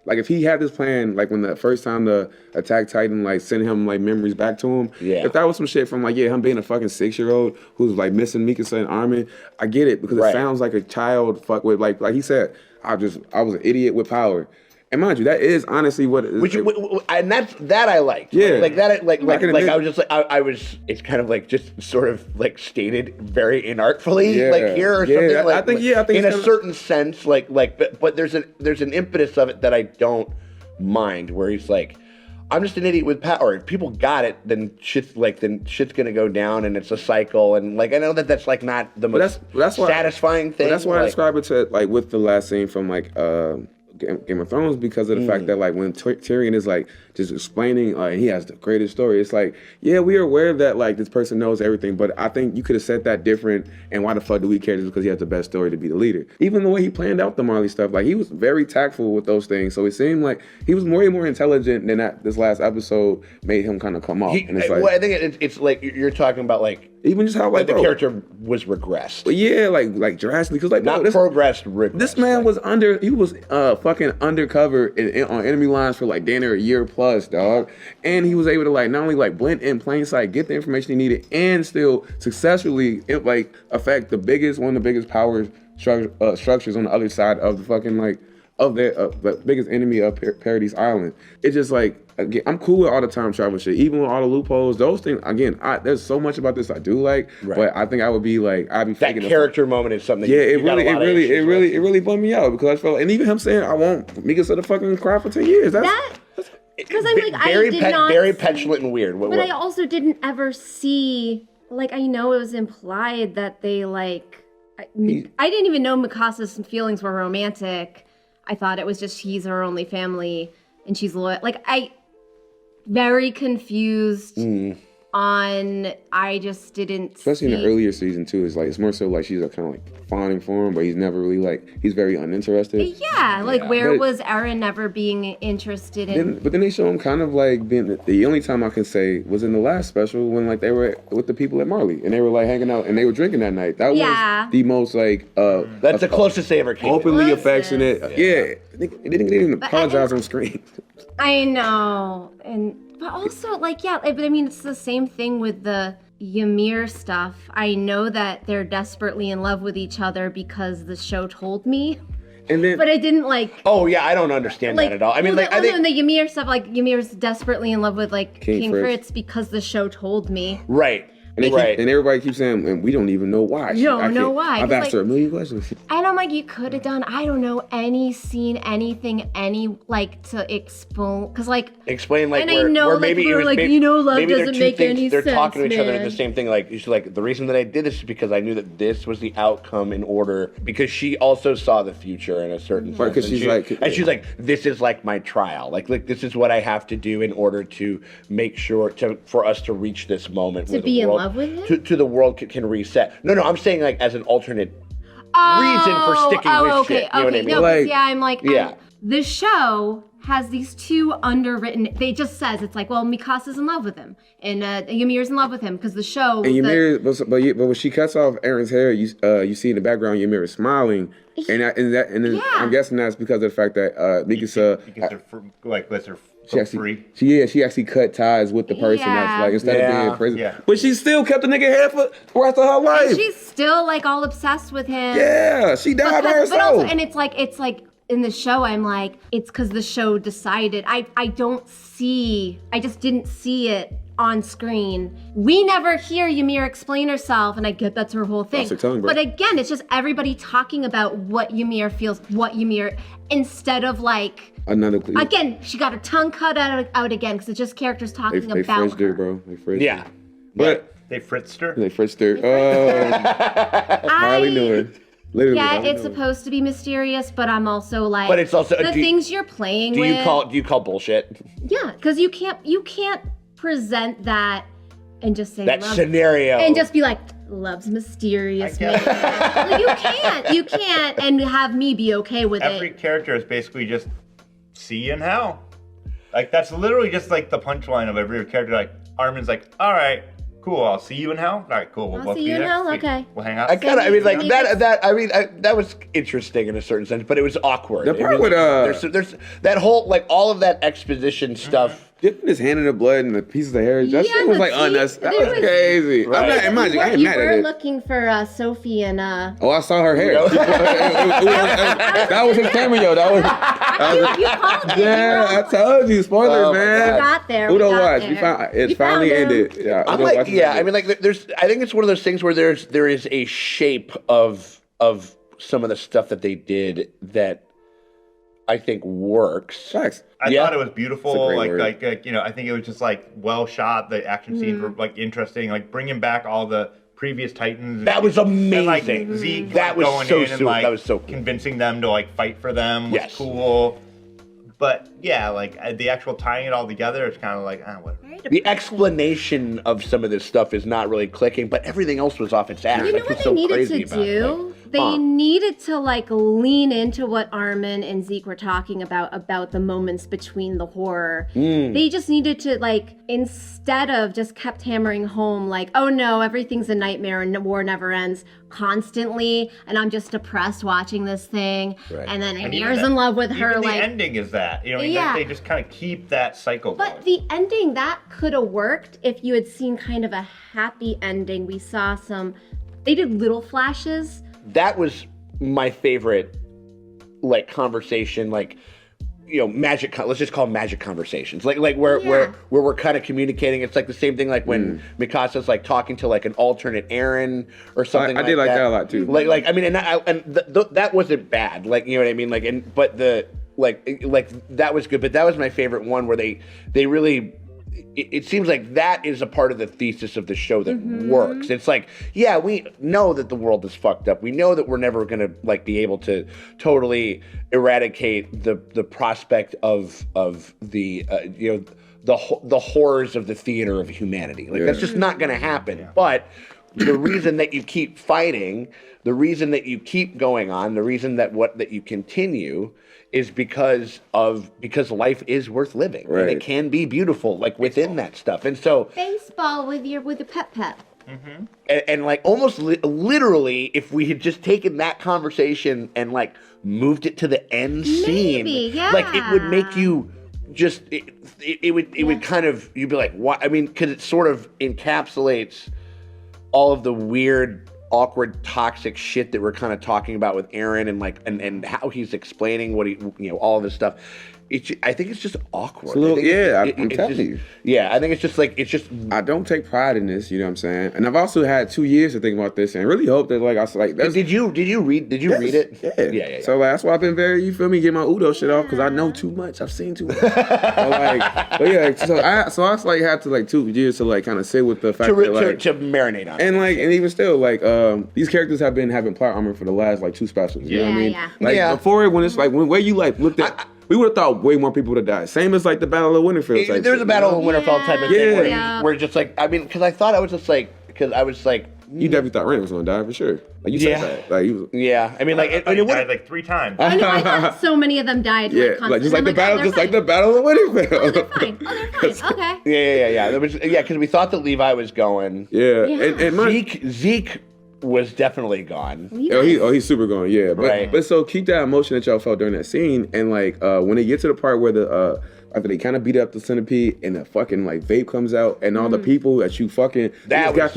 like if he had this plan, like when the first time the Attack Titan like sent him like memories back to him. Yeah. If that was some shit from like him being a fucking 6-year-old who's like missing Mikasa and Armin, I get it because it sounds like a child fuck with like he said, I was an idiot with power. And mind you, that is honestly what it is. And that I liked. Yeah. Like that, like I was just like, I was, it's kind of like just sort of like stated very inartfully, like here or something. Like, I think in a certain sense, but there's an impetus of it that I don't mind where he's like, I'm just an idiot with power. If people got it, then shit's gonna go down and it's a cycle. And like, I know that's like not the most satisfying thing. But that's why I describe it to like with the last scene from like, Game of Thrones because of the fact that like when Tyrion is like just explaining he has the greatest story, it's like we are aware that like this person knows everything, but I think you could have said that different. And why the fuck do we care? Just because he has the best story to be the leader. Even the way he planned out the Marley stuff, like he was very tactful with those things, so it seemed like he was way more intelligent than this last episode made him kind of come off. And it's like, well, I think it's like you're talking about like even just how like the character was regressed. But yeah, like drastically, because like not progressed, regressed. This man was fucking undercover on enemy lines for like damn near a year plus, dog. And he was able to like not only like blend in plain sight, get the information he needed, and still successfully like affect one of the biggest power structures on the other side of the fucking like of the biggest enemy of Paradise Island. It's just like, again, I'm cool with all the time travel shit, even with all the loopholes, those things. Again, there's so much about this I do like, but I think I would be like, I'd be that character moment is something. Yeah, it really bummed me out because I felt, and even him saying I won't Mikasa to fucking cry for 10 years. Because I'm like, I did not very petulant and weird. But I also didn't ever see, like, I know it was implied that they like. I didn't even know Mikasa's feelings were romantic. I thought it was just he's her only family and she's loyal. Like, very confused I just didn't Especially see. in the earlier season too, it's more so like she's kind of like fawning for him, but he's never really he's very uninterested. Yeah, where was Eren never being interested in? But then they show him kind of like being the only time I can say was in the last special when like they were with the people at Marley and they were like hanging out and they were drinking that night. That was the most like that's the closest they ever came. Openly affectionate. Yeah. They didn't even apologize on screen. I know, but also but I mean it's the same thing with the Ymir stuff. I know that they're desperately in love with each other because the show told me. And then, but I didn't like. Oh yeah, I don't understand that at all. I mean, I think the Ymir stuff, Ymir's desperately in love with King Fritz because the show told me. Right. And, and everybody keeps saying, and we don't even know why. You don't know why. I've asked her a million questions. And I'm like, you could have done, I don't know, any scene, anything, to explain, because explain and I know, where maybe we were love doesn't make any sense. They're talking to each other in man. the same thing. She's like, the reason that I did this is because I knew that this was the outcome in order, because she also saw the future in a certain sense. Because she's like, this is like my trial. Like this is what I have to do in order to make sure for us to reach this moment. To be in love with him? To the world can reset. No, I'm saying as an alternate reason for sticking with shit. You know what I mean? No, the show has these two underwritten. They just says it's Mikasa's in love with him and Ymir's in love with him because the show. And Ymir, but when she cuts off Eren's hair, you see in the background Ymir is smiling, and I'm guessing that's because of the fact that Mikasa lets her. She actually cut ties with the person that's instead of being in prison. Yeah. But she still kept the nigga hair for the rest of her life. And she's still all obsessed with him. Yeah, she died by herself. But also, and it's like in the show, I'm like, it's because the show decided. I just didn't see it on screen. We never hear Ymir explain herself, and I get that's her whole thing. But again, it's just everybody talking about what Ymir feels, instead of another clue. Again, she got her tongue cut out again because it's just characters talking they about fritzed her. Bro. They fritzed her. But they fritzed her. They fritzed her. Hardly knew her. Literally, it's supposed to be mysterious, but I'm also but it's also the things you're playing with. Do you call bullshit? Yeah, because you can't present that and just say that love, scenario and just be like, love's mysterious. You can't and have me be okay with Every character is basically just see you in hell. That's literally just the punchline of every character. Armin's all right, cool, I'll see you in hell. All right, cool. I'll see you in hell. Okay. We'll hang out. That was interesting in a certain sense, but it was awkward. The part with there's that whole all of that exposition stuff. Dipping his hand in the blood and the pieces of hair. That shit was unnecessary. That was crazy. Right. I'm not I ain't mad at it. You were looking for Sophie and Oh, I saw her hair. That was his cameo. You called me. Yeah, I told you. Spoilers, man. We got there. Who don't watch? It finally ended. Yeah. I think it's one of those things where there is a shape of some of the stuff that they did that I think works. Facts. I thought it was beautiful. I think it was just well shot. The action scenes were interesting. Bringing back all the previous Titans. That was amazing. And, Zeke that was going so in and that was so cool. Convincing them to fight for them was cool. But yeah, the actual tying it all together is kind of whatever. The explanation of some of this stuff is not really clicking, but everything else was off its ass. You know what they needed to do? They needed to lean into what Armin and Zeke were talking about the moments between the horror. They just needed to instead of just kept hammering home oh no, everything's a nightmare and war never ends constantly, and I'm just depressed watching this thing. Right. And then Ymir's in love with her. The ending is that they just kind of keep that cycle going. But the ending that could have worked if you had seen kind of a happy ending. We saw they did little flashes. That was my favorite, conversation, magic. Let's just call them magic conversations, where we're kind of communicating. It's the same thing, when Mikasa's talking to an alternate Eren or something. I did like that a lot too. That wasn't bad. You know what I mean? But that was good. But that was my favorite one where they really. It seems like that is a part of the thesis of the show that works. It's we know that the world is fucked up. We know that we're never going to be able to totally eradicate the prospect of the the horrors of the theater of humanity. Like that's just not going to happen. But the reason that you keep fighting, the reason that you keep going on, the reason that you continue is because life is worth living and it can be beautiful, like within that stuff. And so baseball with your pep. Mm-hmm. And like almost literally, if we had just taken that conversation and like moved it to the end scene, like it would make you just it would kind of, you'd be like, what? I mean, because it sort of encapsulates all of the weird, awkward, toxic shit that we're kind of talking about with Eren and like and how he's explaining what all of this stuff. I think it's just awkward. I'm telling you. Yeah, I think it's just I don't take pride in this, you know what I'm saying? And I've also had 2 years to think about this and really hope that did you read it? Yeah. So that's why I've been very, you feel me, get my Udo shit off because I know too much. I've seen too much. So I like had to like 2 years to like kind of sit with the fact to marinate on it. And like, and even still, like these characters have been having plot armor for the last like 2 specials. You know what I mean? Like before it, when it's like where you like looked at. We would have thought way more people would have died. Same as like the Battle of Winterfell. There's a Battle of Winterfell type of thing where just like, I mean, because I thought I was just like, you definitely thought Ren was gonna die for sure. Like you said that. Like he was. Yeah, I mean, like it died like 3 times. I know. I thought so many of them died. Like just like the battle, like the Battle of Winterfell. Oh, they're fine. Okay. Yeah. Because we thought that Levi was going. Yeah. And Zeke was definitely gone. He's super gone. Yeah, but so keep that emotion that y'all felt during that scene, and like when they get to the part where after they kind of beat up the centipede and the fucking like vape comes out and all the people that you fucking that was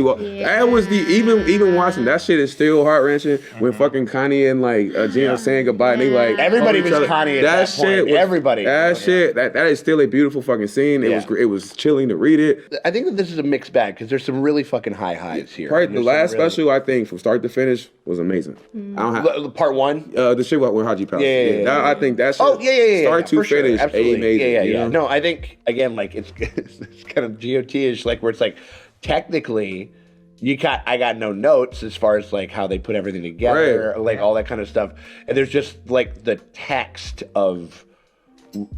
the even watching that shit is still heart wrenching when fucking Connie and like Gina saying goodbye and they like everybody was Connie at that point. Everybody. That is still a beautiful fucking scene. It was chilling to read it. I think that this is a mixed bag because there's some really fucking high highs here. Right, the last special I think from start to finish was amazing. I don't have part 1. The shit with Haji Palace. I think that shit. Start to finish, amazing. Yeah. No, I think again, like it's kind of GOT-ish, like where it's like technically, I got no notes as far as like how they put everything together, like all that kind of stuff, and there's just like the text of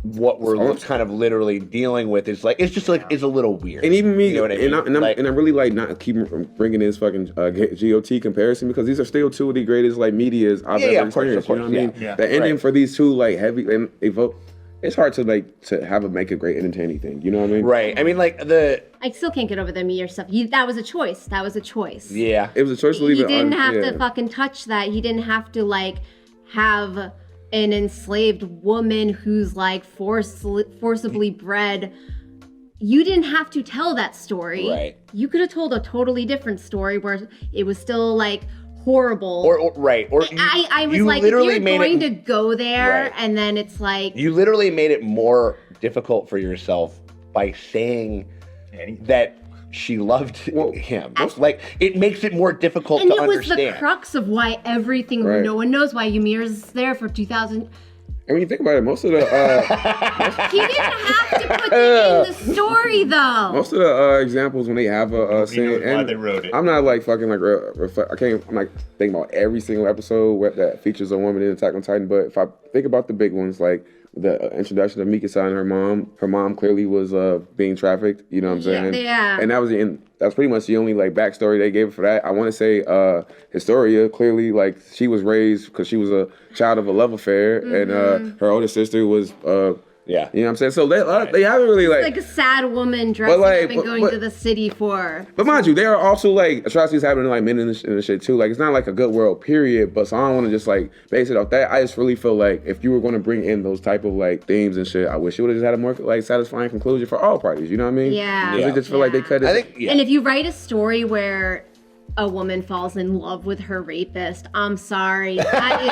what we're kind of literally dealing with is like it's a little weird. And even me, you know what I mean? And I really like not keep bringing this fucking GOT comparison because these are still 2 of the greatest like medias I've ever experienced. You know what I mean? The ending for these 2 like heavy and evoke. It's hard to like to make a great entertaining thing. You know what I mean? Right. I mean, like I still can't get over the Mir stuff. That was a choice. Yeah. It was a choice to leave it on. He didn't have to fucking touch that. He didn't have to like have an enslaved woman who's like forcibly bred. You didn't have to tell that story. Right. You could have told a totally different story where it was still like horrible. Or I was like, if you're going to go there and then it's like you literally made it more difficult for yourself by saying that she loved him. Like it makes it more difficult to understand. And it was the crux of why everything no one knows why Ymir's there for 2000. And when you think about it, most of the he didn't have to put it in the story though. Most of the examples when they have a scene, and they wrote it. I'm not like fucking like I'm like thinking about every single episode that features a woman in Attack on Titan. But if I think about the big ones, like the introduction of Mikasa and her mom clearly was being trafficked. You know what I'm saying? Yeah. And that's pretty much the only like backstory they gave for that. I want to say Historia clearly like she was raised because she was a child of a love affair, and her older sister was you know what I'm saying? So they haven't really like... It's like a sad woman dressing up and going to the city for... But mind you, there are also like atrocities happening to like men in the shit too. Like it's not like a good world period, but so I don't want to just like base it off that. I just really feel like if you were going to bring in those type of like themes and shit, I wish you would have just had a more like satisfying conclusion for all parties. You know what I mean? Yeah. I just feel like they cut it. I think, And if you write a story where a woman falls in love with her rapist, I'm sorry. That is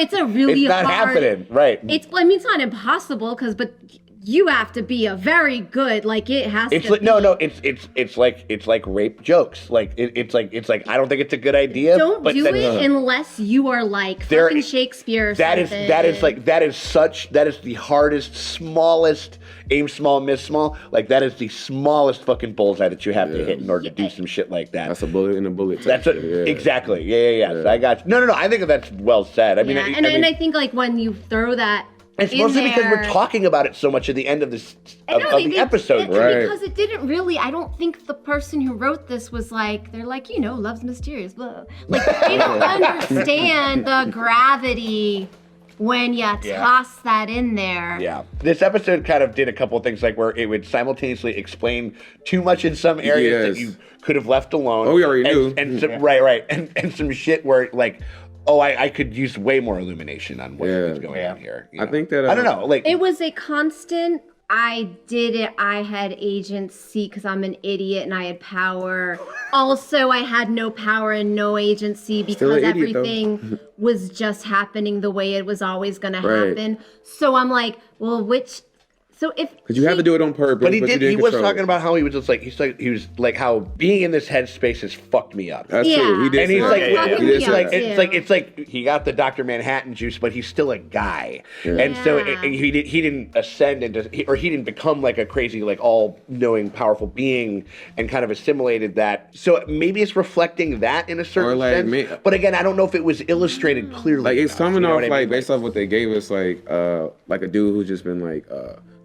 it's a really it's not hard... happening, right? It's not impossible but you have to be a very good, like it has it's to like, be. No, it's like rape jokes. Like it's like I don't think it's a good idea. Don't do it unless you are like fucking Shakespeare or something. That is the hardest, smallest, aim small, miss small. Like that is the smallest fucking bullseye that you have to hit in order to do some shit like that. That's a bullet in a bullet. Exactly. Yeah. So I got you. No. I think that's well said. I mean, and I think like when you throw that It's mostly because we're talking about it so much at the end of this of the episode, right? Because it didn't really. I don't think the person who wrote this was like. They're like, love's mysterious, blah. Like they don't understand the gravity when you toss that in there. Yeah, this episode kind of did a couple of things, like where it would simultaneously explain too much in some areas that you could have left alone. Oh, we already knew. And some, right, and some shit where like. Oh, I could use way more illumination on what was going on here. I think that I don't know. Like it was a constant. I did it. I had agency because I'm an idiot and I had power. Also, I had no power and no agency because everything was just happening the way it was always going to happen. So I'm like, well, which? So if because you have to do it on purpose, but he was talking about how he was just like he was like how being in this headspace has fucked me up. That's true. He did. And he's like, it's like he got the Dr. Manhattan juice, but he's still a guy, and so he didn't ascend into he didn't become like a crazy like all knowing powerful being and kind of assimilated that. So maybe it's reflecting that in a certain sense. But again, I don't know if it was illustrated clearly. Like it's coming off like based off what they gave us, like a dude who's just been like.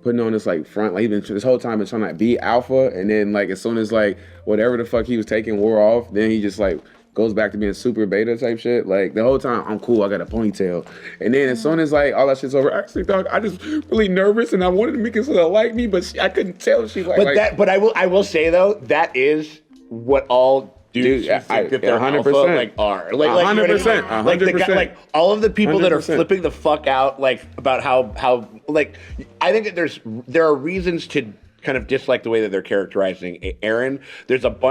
Putting on this like front, like he's been this whole time been trying to like, be alpha, and then like as soon as like whatever the fuck he was taking wore off, then he just like goes back to being super beta type shit. Like the whole time I'm cool, I got a ponytail, and then as soon as like all that shit's over, actually dog, I just really nervous, and I wanted to make it so that like me, but I couldn't tell she like. But I will say though that is what all. Dude, I think they're 100% like are like 100%, like the guy, like all of the people 100%. That are flipping the fuck out like about how like I think that there are reasons to kind of dislike the way that they're characterizing Eren.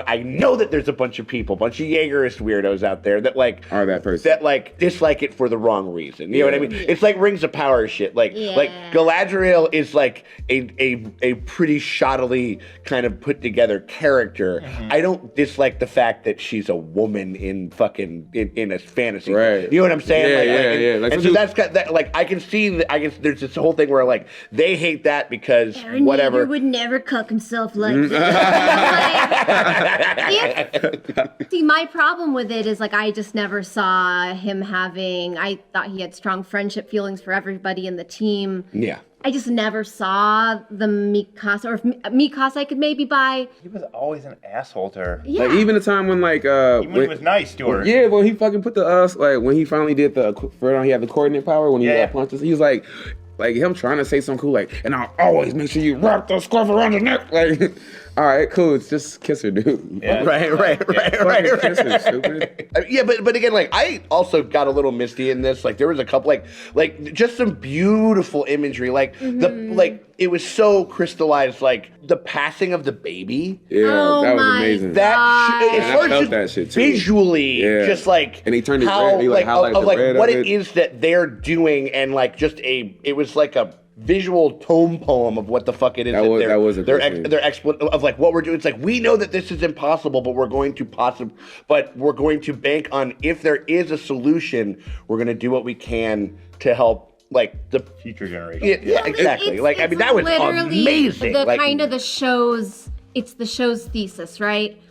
I know that there's a bunch of people, bunch of Jaegerist weirdos out there that like are that person that like dislike it for the wrong reason. You know what I mean? It's like Rings of Power shit. Like Galadriel is like a pretty shoddily kind of put together character. Mm-hmm. I don't dislike the fact that she's a woman in fucking in a fantasy. Right. You know what I'm saying? Yeah. Like, and so that's got that. Like I can see that. I guess there's this whole thing where like they hate that because Eren whatever. Would never cook himself like this. See, my problem with it is like I just never saw him having. I thought he had strong friendship feelings for everybody in the team. Yeah. I just never saw the Mikasa, or if Mikasa I could maybe buy. He was always an asshole to her. Yeah. Like even the time when like even when he was nice to her. Yeah, well he fucking put the like when he finally did the he had the coordinate power when he punched us. He was like him trying to say something cool like, and I'll always make sure you wrap the scarf around your neck. Like, all right, cool. It's just kiss her, dude. Yeah. Right. Kiss her, stupid. Yeah, but again, like I also got a little misty in this. Like there was a couple, like just some beautiful imagery. Like it was so crystallized. Like the passing of the baby. Yeah, that was amazing. I felt that shit too. Visually, just like and he turned it how, red. He like highlighted the red what of it is that they're doing, and like just it was like a visual tome poem of what the fuck it is that was their explanation of like what we're doing. It's like we know that this is impossible, but we're going to bank on if there is a solution, we're going to do what we can to help like the future generation. Yeah, exactly. I mean that was amazing. The kind of the show's thesis, right?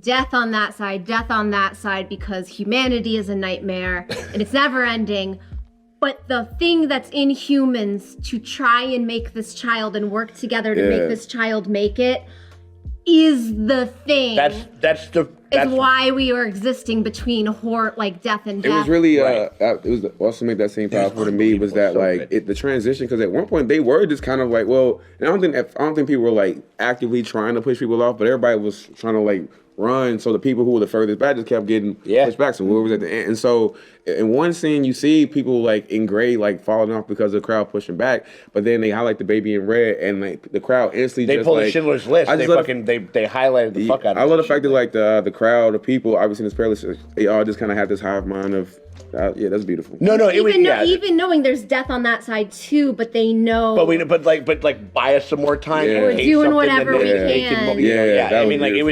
Death on that side because humanity is a nightmare and it's never ending. But the thing that's in humans to try and make this child and work together to make this child make it is the thing. That's why we are existing between death and death. It was really it was also made that seem powerful to me was that the transition, because at one point they were just kind of like, well, and I don't think people were like actively trying to push people off, but everybody was trying to like run, so the people who were the furthest back just kept getting pushed back. So whoever was at the end, and so in one scene you see people like in gray like falling off because of the crowd pushing back, but then they highlight the baby in red, and like the crowd instantly they just pulled like Schindler's List. They highlighted the fuck out of it. I love the fact that like the crowd of people obviously in this perilous, they all just kind of have this hive mind of that's beautiful. No, even knowing there's death on that side too, but they know. But buy us some more time. We're doing whatever we can. I mean, like it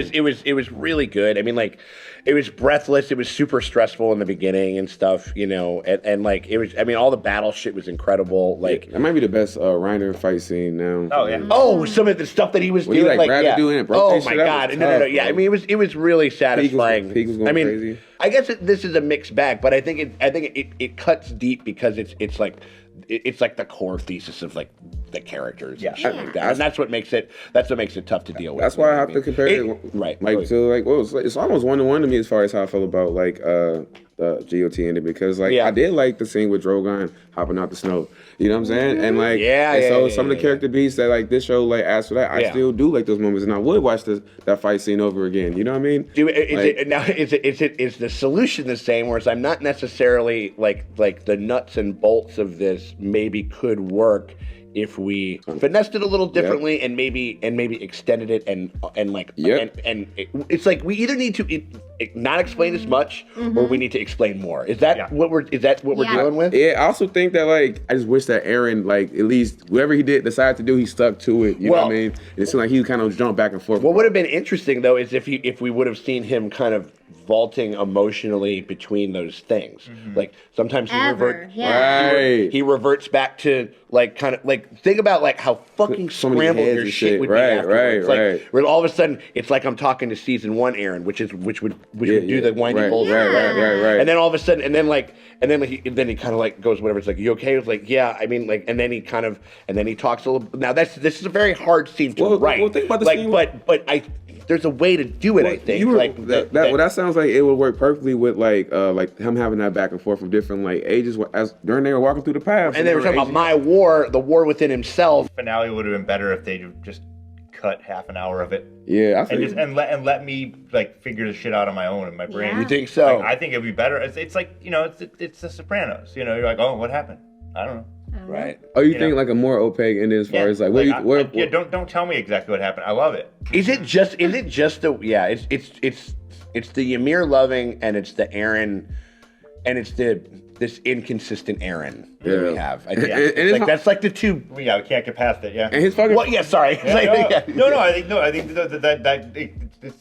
was really good. I mean, like it was breathless. It was super stressful in the beginning and stuff, you know, and like it was. I mean, all the battle shit was incredible. Like that might be the best Reiner fight scene now. Oh yeah. Oh, some of the stuff that he was doing, doing it. Oh my god, no. Yeah, I mean, it was really satisfying. Peak was going crazy. I guess this is a mixed bag, but I think it cuts deep because it's like it's like the core thesis of like the characters. Yeah. And shit like that. And that's what makes it tough to deal with. That's why I have to compare it, right. Like to like what was it's almost 1-to-1 to me as far as how I feel about like the GOT ending, because like I did like the scene with Drogon hopping out the snow. You know what I'm saying? And like some of the character beats that like this show like asks for that, I still do like those moments, and I would watch that fight scene over again. You know what I mean? Is the solution the same? Whereas I'm not necessarily like the nuts and bolts of this maybe could work if we finessed it a little differently and maybe extended it and it's like we either need to not explain as much or we need to explain more. Is that what we're dealing with? Yeah, I also think that like I just wish that Eren like at least whatever he decided to do, he stuck to it. You know what I mean? It seemed like he kind of jumped back and forth. What would have been interesting though is if we would have seen him kind of vaulting emotionally between those things. Like sometimes he reverts back to like kind of like think about like how fucking scrambled your shit would be afterwards. Where all of a sudden it's like I'm talking to season 1 Eren, which would do the whiny bullshit. Right. And then all of a sudden and then he kind of like goes whatever. It's like, you okay? It's like, yeah, I mean like, and then he talks a little. Now this is a very hard scene to write. Well, think about the scene. But there's a way to do it, I think. That sounds like it would work perfectly with like him having that back and forth from different like ages during they were walking through the path. And they were talking about the war within himself. Finale would have been better if they just cut half an hour of it. Yeah, I think and let me like figure the shit out on my own in my brain. You think so? Like, I think it'd be better. It's like it's The Sopranos. You know, you're like, oh, what happened? I don't know. Right. Oh, you think like a more opaque ending as far as like don't tell me exactly what happened. I love it. Is it just the it's the Ymir loving and it's the Eren and it's this inconsistent Eren that we have. I think and that's like the two. Yeah, we can't get past it. Yeah. And his fucking. Well, yeah. Sorry. I think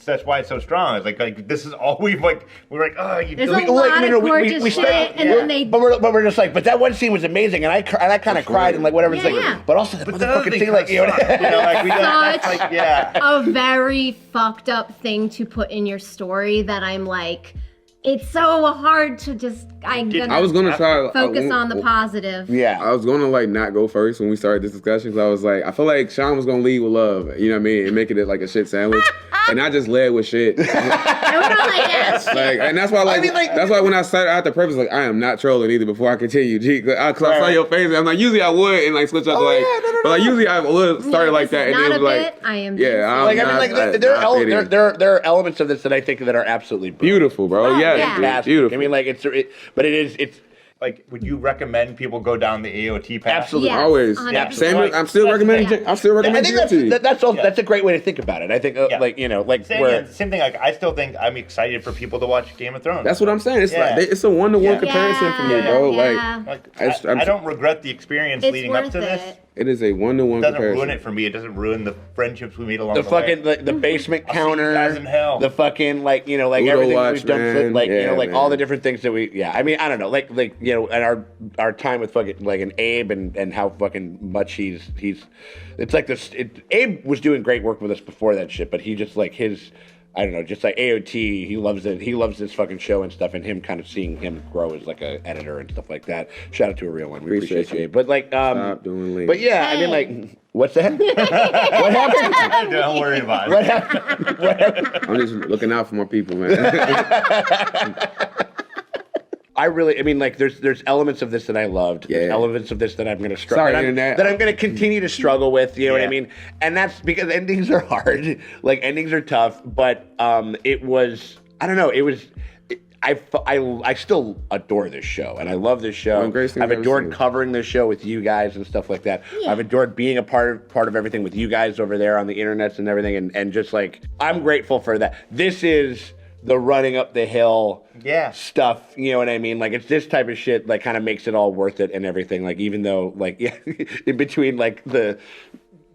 that's why it's so strong. It's like this is all we're like. Oh, there's a lot of gorgeous shit, and then they. But we're just like, but that one scene was amazing, and I kind of cried and like whatever. It's like, but also the motherfucking thing, like a very fucked up thing to put in your story that I'm like. It's so hard to just. I was gonna try focus on the positive. Yeah, I was gonna like not go first when we started this discussion because I was like, I feel like Sean was gonna lead with love, you know what I mean, and making it like a shit sandwich, and I just led with shit. And that's why that's why when I started out the purpose, like I am not trolling either. Before I continue, because I saw your face, and I'm like, usually I would and like switch up but like usually I would start like that, and then like, I am. Yeah, there are elements of this that I think that are absolutely beautiful, bro. Yeah. Beautiful. I mean, like it's like. Would you recommend people go down the AOT path? Absolutely, yes, always. Same. I'm still recommending. I'm still recommending. I think that's a great way to think about it. I think same thing. Like I still think I'm excited for people to watch Game of Thrones. That's what I'm saying. It's like it's a 1-to-1 comparison for me, bro. I don't regret the experience leading up to this. It is a 1-to-1 comparison. It doesn't ruin it for me. It doesn't ruin the friendships we made along the way. The basement counter, in hell. the fucking everything we've done, all the different things that I mean, I don't know, and our time with fucking like an Abe and how fucking much he's it's like this. Abe was doing great work with us before that shit, but he just like his. I don't know, just like AOT, he loves it. He loves this fucking show and stuff, and him kind of seeing him grow as like an editor and stuff like that. Shout out to a real one. We appreciate you. But like, stop doing late. But yeah, I mean, like, what's that? What happened? Don't worry about it. What happened? I'm just looking out for my people, man. I mean, like, there's elements of this that I loved. Yeah. There's elements of this that I'm going to struggle. Internet. That I'm going to continue to struggle with. You know what I mean? And that's because endings are hard. Like, endings are tough. But it was. I don't know. It was. I still adore this show, and I love this show. I've adored covering this show with you guys and stuff like that. Yeah. I've adored being a part of everything with you guys over there on the internets and everything, and just like I'm grateful for that. This is the running up the hill stuff, you know what I mean? Like, it's this type of shit like kind of makes it all worth it and everything. Like, even though like in between like the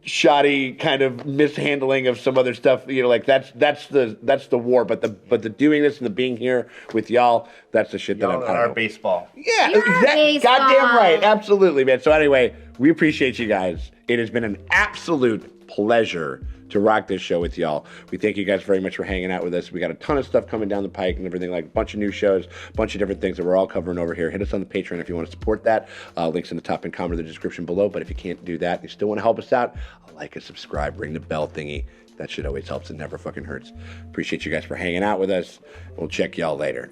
shoddy kind of mishandling of some other stuff, you know, like that's the war, but the doing this and the being here with y'all, that's the shit that I'm our baseball. Yeah, exactly. Goddamn right. Absolutely, man. So anyway, we appreciate you guys. It has been an absolute pleasure to rock this show with y'all. We thank you guys very much for hanging out with us. We got a ton of stuff coming down the pike and everything, like a bunch of new shows, a bunch of different things that we're all covering over here. Hit us on the Patreon if you want to support that. Links in the top and comment or the description below. But if you can't do that and you still want to help us out, like and subscribe, ring the bell thingy. That shit always helps. It never fucking hurts. Appreciate you guys for hanging out with us. We'll check y'all later.